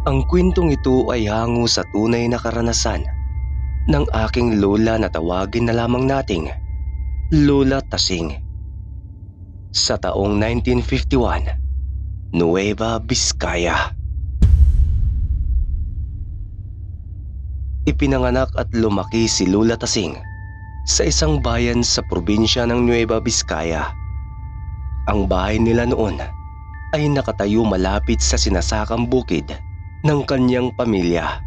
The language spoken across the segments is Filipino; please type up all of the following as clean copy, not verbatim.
Ang kwentong ito ay hango sa tunay na karanasan ng aking lola na tawagin na lamang nating Lola Tasing. Sa taong 1951, Nueva Vizcaya. Ipinanganak at lumaki si Lola Tasing sa isang bayan sa probinsya ng Nueva Vizcaya. Ang bahay nila noon ay nakatayo malapit sa sinasakang bukid ng kanyang pamilya.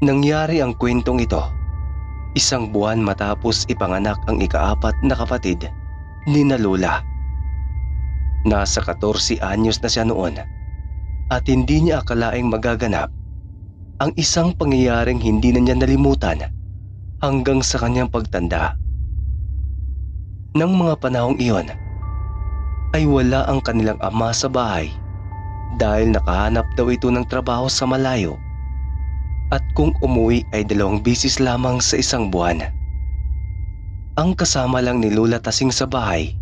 Nangyari ang kwentong ito isang buwan matapos ipanganak ang ikaapat na kapatid ni na Lola. Nasa 14 anyos na siya noon at hindi niya akalaing magaganap ang isang pangyayaring hindi na niya nalimutan hanggang sa kanyang pagtanda. Nang mga panahong iyon ay wala ang kanilang ama sa bahay dahil nakahanap daw ito ng trabaho sa malayo at kung umuwi ay 2 bisis lamang sa isang buwan. Ang kasama lang ni Lola Tasing sa bahay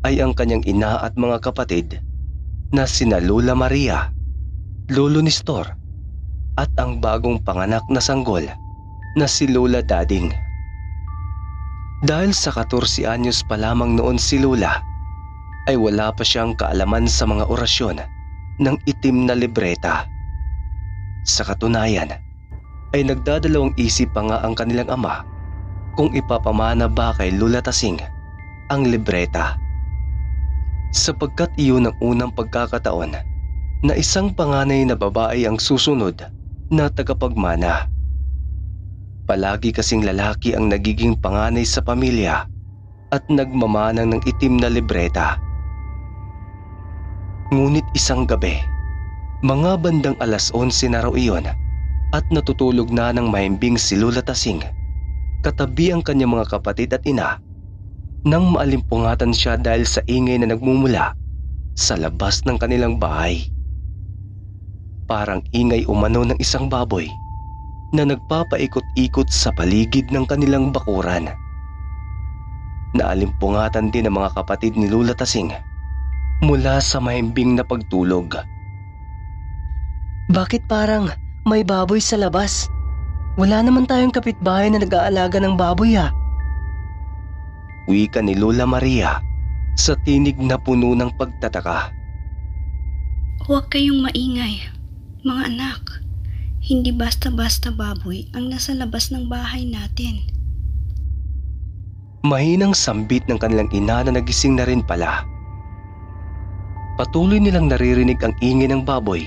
ay ang kanyang ina at mga kapatid na sina Lola Maria, Lolo Nestor at ang bagong panganak na sanggol na si Lola Dading. Dahil sa 14 anyos pa lamang noon si Lola ay wala pa siyang kaalaman sa mga orasyon ng itim na libreta. Sa katunayan ay nagdadalawang isip pa nga ang kanilang ama kung ipapamana ba kay Lola Tasing ang libreta. Sapagkat iyon ang unang pagkakataon na isang panganay na babae ang susunod na tagapagmana. Palagi kasing lalaki ang nagiging panganay sa pamilya at nagmamanang ng itim na libreta. Ngunit isang gabi, mga bandang 11:00 na raw iyon at natutulog na ng mahimbing si Lola Tasing katabi ang kanyang mga kapatid at ina nang maalimpungatan siya dahil sa ingay na nagmumula sa labas ng kanilang bahay. Parang ingay umano ng isang baboy na nagpapaikot-ikot sa paligid ng kanilang bakuran. Naalimpungatan din ang mga kapatid ni Lola Tasing mula sa mahimbing na pagtulog. Bakit parang may baboy sa labas? Wala naman tayong kapitbahay na nag-aalaga ng baboy ha? Wika ni Lola Maria sa tinig na puno ng pagtataka. Huwag kayong maingay, mga anak. Hindi basta-basta baboy ang nasa labas ng bahay natin. Mahinang sambit ng kanilang ina na nagising na rin pala. Patuloy nilang naririnig ang ingay ng baboy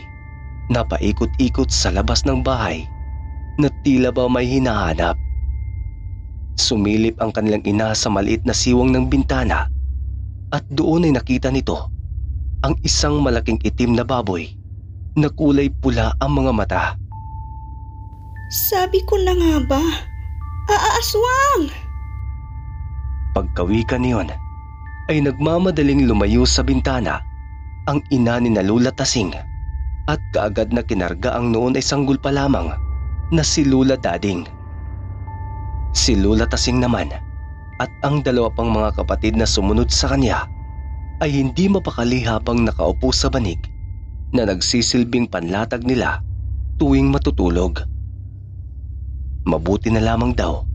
na paikot-ikot sa labas ng bahay na tila ba may hinahanap. Sumilip ang kanilang ina sa maliit na siwang ng bintana at doon ay nakita nito ang isang malaking itim na baboy na kulay pula ang mga mata. Sabi ko na nga ba, aaswang! Pagkawika niyon ay nagmamadaling lumayo sa bintana ang ina ni na Lola Tasing at kaagad na kinarga ang noon ay sanggol pa lamang na si Lola Dading. Si Lola Tasing naman at ang 2 pang mga kapatid na sumunod sa kanya ay hindi mapakali habang nakaupo sa banig na nagsisilbing panlatag nila tuwing matutulog. Mabuti na lamang daw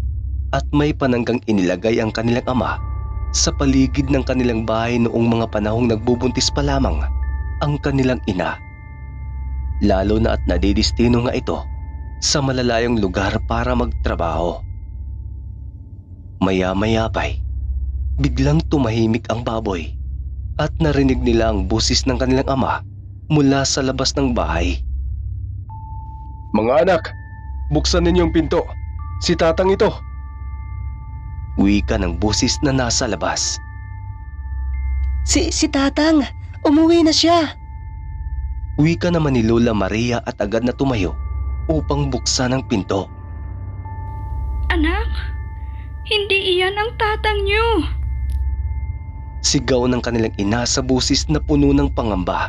at may pananggang inilagay ang kanilang ama sa paligid ng kanilang bahay noong mga panahong nagbubuntis pa lamang ang kanilang ina. Lalo na at nadidistino nga ito sa malalayong lugar para magtrabaho. Maya-maya pa'y biglang tumahimik ang baboy at narinig nila ang busis ng kanilang ama mula sa labas ng bahay. Mga anak, buksan ninyong pinto. Si tatang ito. Wika ng busis na nasa labas. Si tatang, umuwi na siya. Wika naman ni Lola Maria at agad na tumayo upang buksan ang pinto. Anak, hindi iyan ang tatang niyo. Sigaw ng kanilang ina sa busis na puno ng pangamba.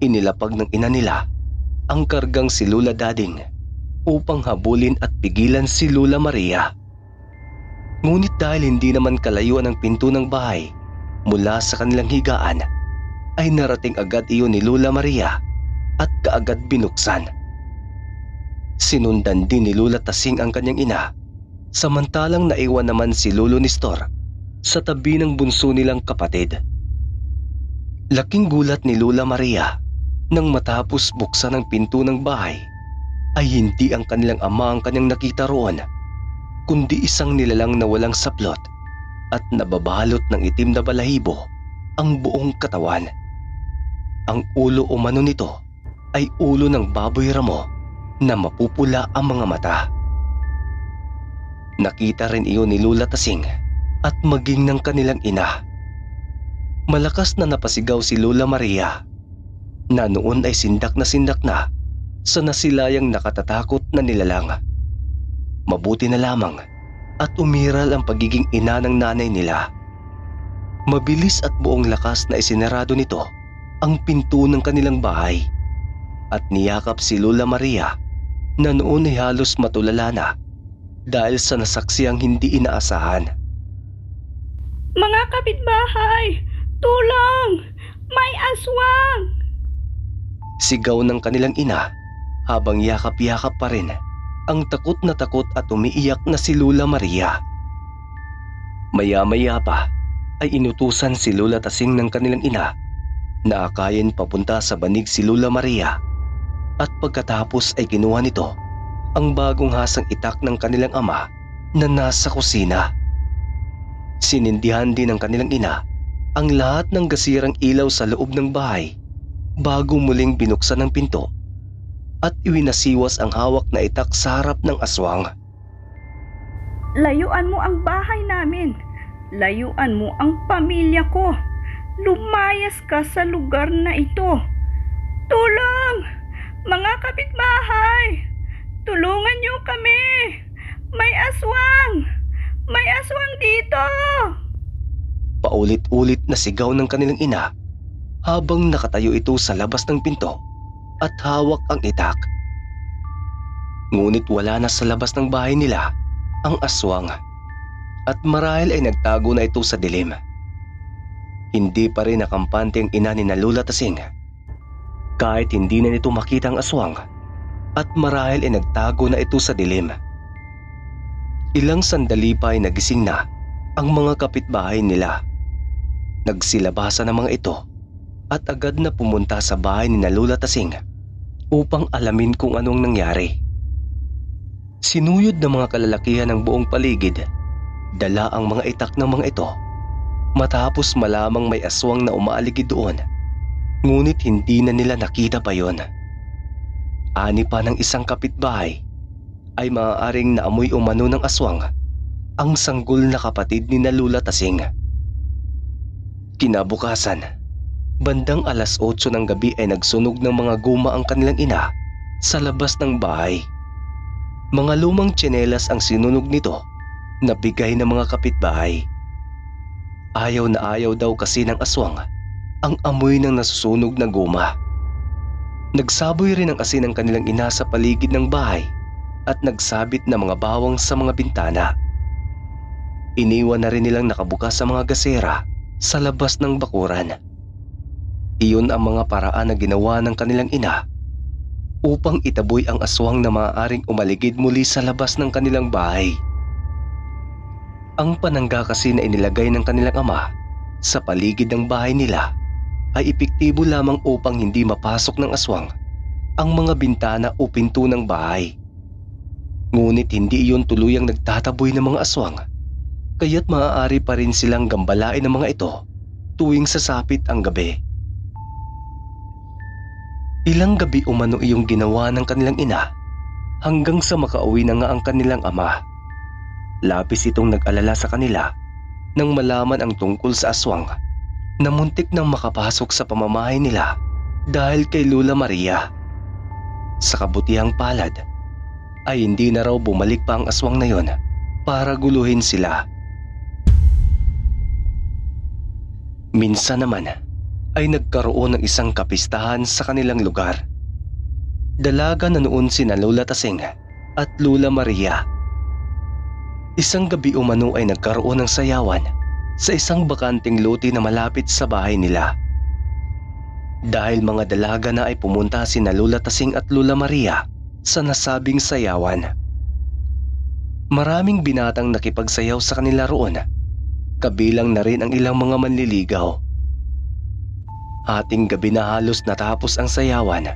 Inilapag ng ina nila ang kargang si Lola Dading upang habulin at pigilan si Lola Maria. Ngunit dahil hindi naman kalayuan ang pinto ng bahay mula sa kanilang higaan, ay narating agad iyon ni Lola Maria at kaagad binuksan. Sinundan din ni Lula Tasing ang kanyang ina, samantalang naiwan naman si Lolo Nestor sa tabi ng bunso nilang kapatid. Laking gulat ni Lola Maria nang matapos buksan ang pinto ng bahay ay hindi ang kanilang ama ang kanyang nakita roon, kundi isang nilalang na walang saplot at nababalot ng itim na balahibo ang buong katawan. Ang ulo umano nito ay ulo ng baboy ramo na mapupula ang mga mata. Nakita rin iyon ni Lula Tasing at maging ng kanilang ina. Malakas na napasigaw si Lola Maria na noon ay sindak na sa nasilayang nakatatakot na nilalang. Mabuti na lamang at umiral ang pagiging ina ng nanay nila. Mabilis at buong lakas na isinarado nito ang pinto ng kanilang bahay at niyakap si Lola Maria na noon ay halos matulala na dahil sa nasaksiyang hindi inaasahan. Mga kapitbahay! Tulong! May aswang! Sigaw ng kanilang ina habang yakap-yakap pa rin ang takot at umiiyak na si Lola Maria. Maya-maya pa ay inutusan si Lola Tasing ng kanilang ina na akayin papunta sa banig si Lola Maria at pagkatapos ay kinuha nito ang bagong hasang itak ng kanilang ama na nasa kusina. Sinindihan din ng kanilang ina ang lahat ng gasirang ilaw sa loob ng bahay bago muling binuksan ang pinto at iwinasiwas ang hawak na itak sa harap ng aswang. Layuan mo ang bahay namin. Layuan mo ang pamilya ko. Lumayas ka sa lugar na ito. Tulong! Mga kapitbahay! Tulungan niyo kami! May aswang! May aswang dito! Paulit-ulit na sigaw ng kanilang ina habang nakatayo ito sa labas ng pinto at hawak ang itak. Ngunit wala na sa labas ng bahay nila ang aswang at marahil ay nagtago na ito sa dilim. Hindi pa rin nakampante ang ina ni Lola Tasing kahit hindi na nito makita ang aswang at marahil ay nagtago na ito sa dilim. Ilang sandali pa ay nagising na ang mga kapitbahay nila. Nagsilabasa ng mga ito at agad na pumunta sa bahay ni Lola Tasing upang alamin kung anong nangyari. Sinuyod ng mga kalalakihan ng buong paligid, dala ang mga itak ng mga ito matapos malamang may aswang na umaaligid doon, ngunit hindi na nila nakita pa yon. Ani pa ng isang kapitbahay ay maaaring naamoy umano ng aswang ang sanggol na kapatid ni Lola Tasing. Kinabukasan, bandang 8:00 ng gabi ay nagsunog ng mga guma ang kanilang ina sa labas ng bahay. Mga lumang tsinelas ang sinunog nito na bigay ng mga kapitbahay. Ayaw na ayaw daw kasi ng aswang ang amoy ng nasusunog na guma. Nagsaboy rin ang asin ng kanilang ina sa paligid ng bahay at nagsabit na mga bawang sa mga bintana. Iniwan na rin nilang nakabukas sa mga gasera sa labas ng bakuran. Iyon ang mga paraan na ginawa ng kanilang ina upang itaboy ang aswang na maaaring umaligid muli sa labas ng kanilang bahay. Ang panangga kasi na inilagay ng kanilang ama sa paligid ng bahay nila ay epektibo lamang upang hindi mapasok ng aswang ang mga bintana o pinto ng bahay. Ngunit hindi iyon tuluyang nagtataboy ng mga aswang, kaya't maaari pa rin silang gambalain ng mga ito tuwing sasapit ang gabi. Ilang gabi umano iyong ginawa ng kanilang ina hanggang sa makauwi na nga ang kanilang ama. Labis itong nag-alala sa kanila nang malaman ang tungkol sa aswang na muntik nang makapasok sa pamamahay nila dahil kay Lola Maria. Sa kabutihang palad ay hindi na raw bumalik pa ang aswang na yon para guluhin sila. Minsan naman ay nagkaroon ng isang kapistahan sa kanilang lugar. Dalaga na noon sina Lola Tasing at Lola Maria. Isang gabi umano ay nagkaroon ng sayawan sa isang bakanting lote na malapit sa bahay nila. dahil mga dalaga na ay pumunta sina Lola Tasing at Lola Maria sa nasabing sayawan. Maraming binatang nakipagsayaw sa kanila roon, kabilang na rin ang ilang mga manliligaw. Hating gabi na halos natapos ang sayawan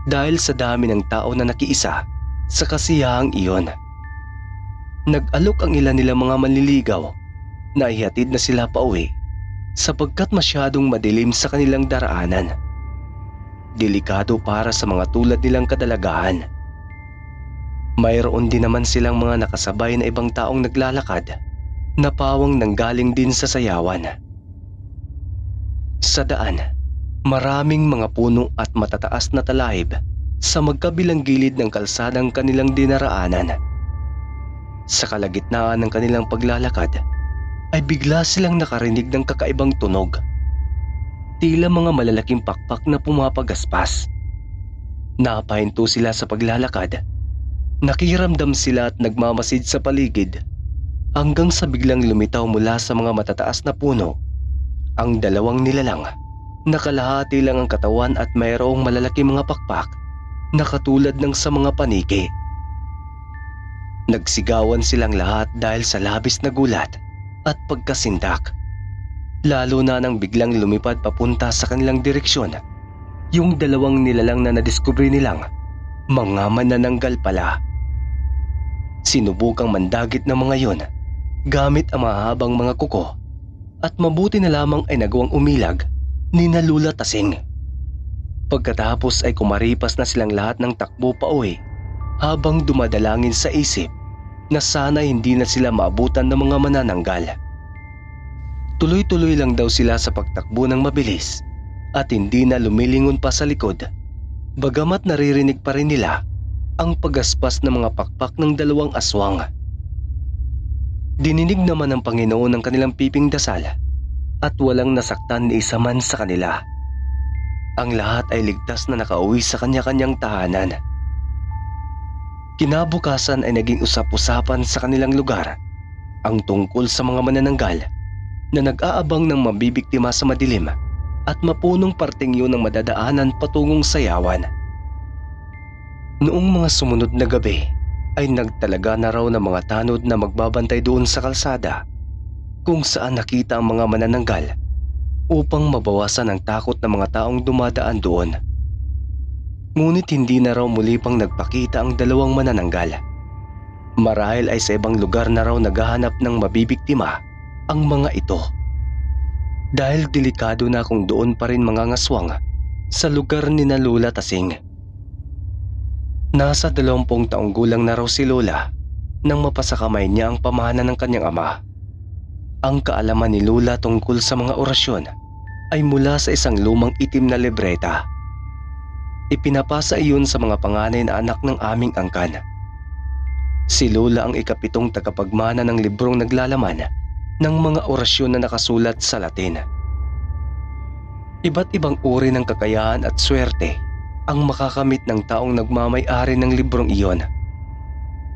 dahil sa dami ng tao na nakiisa sa kasiyahang iyon. Nag-alok ang ilan nilang mga manliligaw na ihatid na sila pauwi sapagkat masyadong madilim sa kanilang daraanan. Delikado para sa mga tulad nilang kadalagahan. Mayroon din naman silang mga nakasabay na ibang taong naglalakad na pawang nanggaling din sa sayawan. Sa daan, maraming mga puno at matataas na talahib sa magkabilang gilid ng kalsadang kanilang dinaraanan. Sa kalagitnaan ng kanilang paglalakad ay bigla silang nakarinig ng kakaibang tunog. Tila mga malalaking pakpak na pumapagaspas. Napahinto sila sa paglalakad. Nakiramdam sila at nagmamasid sa paligid hanggang sa biglang lumitaw mula sa mga matataas na puno ang dalawang nilalang. Nakalahati lang ang katawan at mayroong malalaking mga pakpak na katulad ng sa mga paniki. Nagsigawan silang lahat dahil sa labis na gulat at pagkasindak. Lalo na nang biglang lumipad papunta sa kanilang direksyon yung dalawang nilalang na nadiskubre nilang mga manananggal pala. Sinubukang mandagit ng mga yon gamit ang mahabang mga kuko at mabuti na lamang ay nagawang umilag ni na Lola Tasing. Pagkatapos ay kumaripas na silang lahat ng takbo pauwi habang dumadalangin sa isip na sana hindi na sila maabutan ng mga manananggal. Tuloy-tuloy lang daw sila sa pagtakbo ng mabilis at hindi na lumilingon pa sa likod, bagamat naririnig pa rin nila ang pagaspas ng mga pakpak ng dalawang aswang. Dininig naman ng Panginoon ang kanilang piping dasal at walang nasaktan ni isa man sa kanila. Ang lahat ay ligtas na nakauwi sa kanya-kanyang tahanan. Kinabukasan ay naging usap-usapan sa kanilang lugar ang tungkol sa mga manananggal na nag-aabang ng mabibiktima sa madilim at mapunong parteng yun ang madadaanan patungong sayawan. Noong mga sumunod na gabi ay nagtalaga na raw ng mga tanod na magbabantay doon sa kalsada kung saan nakita ang mga manananggal upang mabawasan ang takot ng mga taong dumadaan doon. Ngunit hindi na raw muli pang nagpakita ang dalawang manananggal. Marahil ay sa ibang lugar na raw naghahanap ng mabibiktima ang mga ito. Dahil delikado na kung doon pa rin mangangaswang sa lugar ni na Lola Tasing. Nasa 20 taong gulang na raw si Lola nang mapasakamay niya ang pamana ng kanyang ama. Ang kaalaman ni Lola tungkol sa mga orasyon ay mula sa isang lumang itim na libreta. Ipinapasa iyon sa mga panganay na anak ng aming angkan. Si Lola ang ikapitong tagapagmana ng librong naglalaman ng mga orasyon na nakasulat sa Latin. Iba't ibang uri ng kakayahan at swerte ang makakamit ng taong nagmamay-ari ng librong iyon.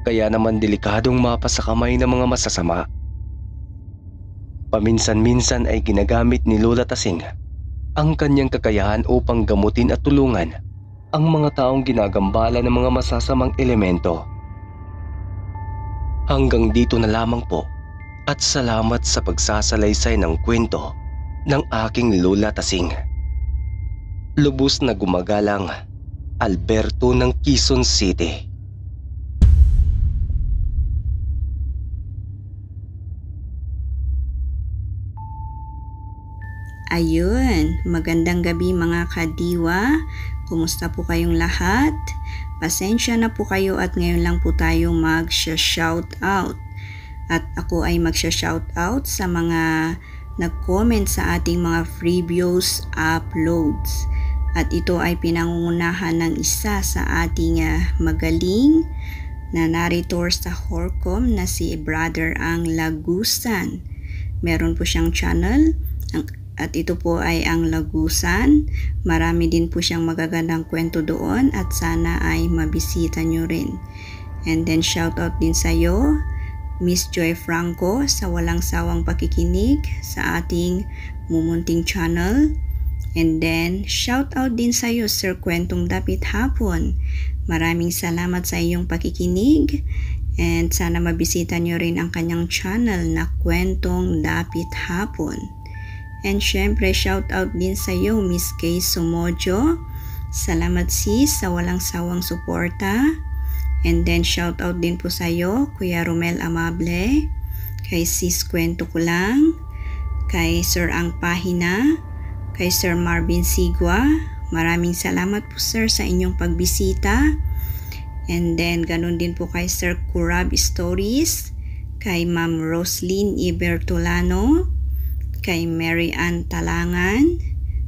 Kaya naman delikadong mapasa kamay ng mga masasama. Paminsan-minsan ay ginagamit ni Lola Tasing ang kanyang kakayahan upang gamutin at tulungan ang mga taong ginagambala ng mga masasamang elemento. Hanggang dito na lamang po at salamat sa pagsasalaysay ng kwento ng aking Lola Tasing. Lubos na gumagalang, Alberto ng Quezon City. Ayun, magandang gabi mga kadiwa. Kumusta po kayong lahat? Pasensya na po kayo at ngayon lang po tayo mag-shout out. At ako ay mag-shout out sa mga nag-comment sa ating mga previous uploads. At ito ay pinangungunahan ng isa sa ating magaling na narrator sa Horcom na si Brother Ang Lagusan. Meron po siyang channel at ito po ay Ang Lagusan. Marami din po siyang magagandang kwento doon at sana ay mabisita nyo rin. And then shout out din sa iyo, Miss Joy Franco, sa walang sawang pakikinig sa ating mumunting channel. And then, shout out din sa iyo, Sir Kwentong Dapit Hapon. Maraming salamat sa iyong pakikinig and sana mabisita niyo rin ang kanyang channel na Kwentong Dapit Hapon. And syempre, shout out din sa iyo, Miss Kay Sumojo. Salamat sis sa walang sawang suporta. And then, shout out din po sa iyo, Kuya Romel Amable, kay Sis Kwento ko lang, kay Sir Ang Pahina, kay Sir Marvin Sigwa. Maraming salamat po sir sa inyong pagbisita. And then ganun din po kay Sir Kurab Stories, kay Ma'am Roslyn Ibertolano, kay Mary Ann Talangan,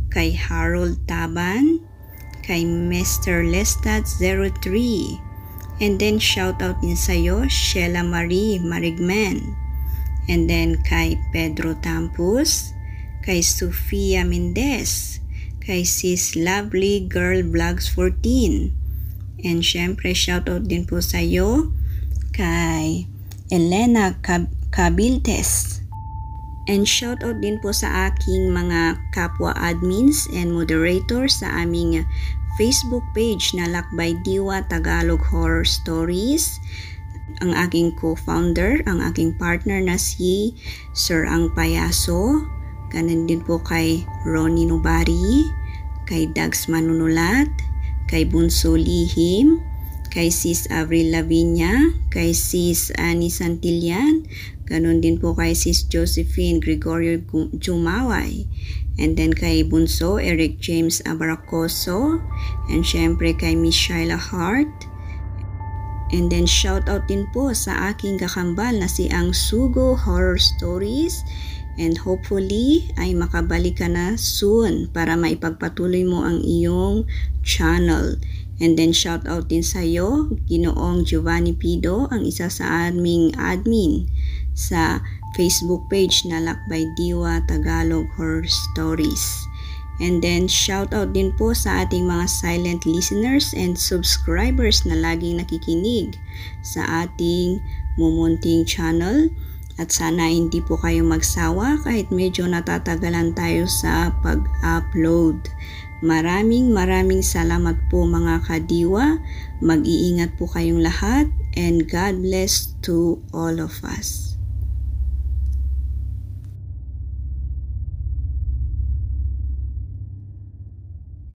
kay Harold Taban, kay Mr. Lestat 03. And then shout out din sa iyo, Sheila Marie Marigmen. And then kay Pedro Tampus, kay Sofia Mendez, kay Sis Lovely Girl Vlogs 14. And syempre, shoutout din po sa iyo kay Elena Cabiltes. And shoutout din po sa aking mga kapwa admins and moderators sa aming Facebook page na Lakbay Diwa Tagalog Horror Stories. Ang aking co-founder, ang aking partner na si Sir Ang Payaso. Ganun din po kay Ronnie Nubari, kay Dags Manunulat, kay Bunso Lihim, kay Sis Avril Lavinia, kay Sis Annie Santillan, ganun din po kay Sis Josephine Gregorio Jumaway, and then kay Bunso Eric James Abracoso, and syempre kay Miss Shyla Hart. And then shout out din po sa aking kakambal na si Ang Sugo Horror Stories. And hopefully ay makabalik ka na soon para maipagpatuloy mo ang iyong channel. And then shout out din sa iyo, Ginoong Giovanni Pido, ang isa sa aming admin sa Facebook page na Lakbay Diwa Tagalog Horror Stories. And then shout out din po sa ating mga silent listeners and subscribers na laging nakikinig sa ating mumunting channel. At sana hindi po kayo magsawa kahit medyo natatagalan tayo sa pag-upload. Maraming salamat po mga kadiwa. Mag-iingat po kayong lahat and God bless to all of us.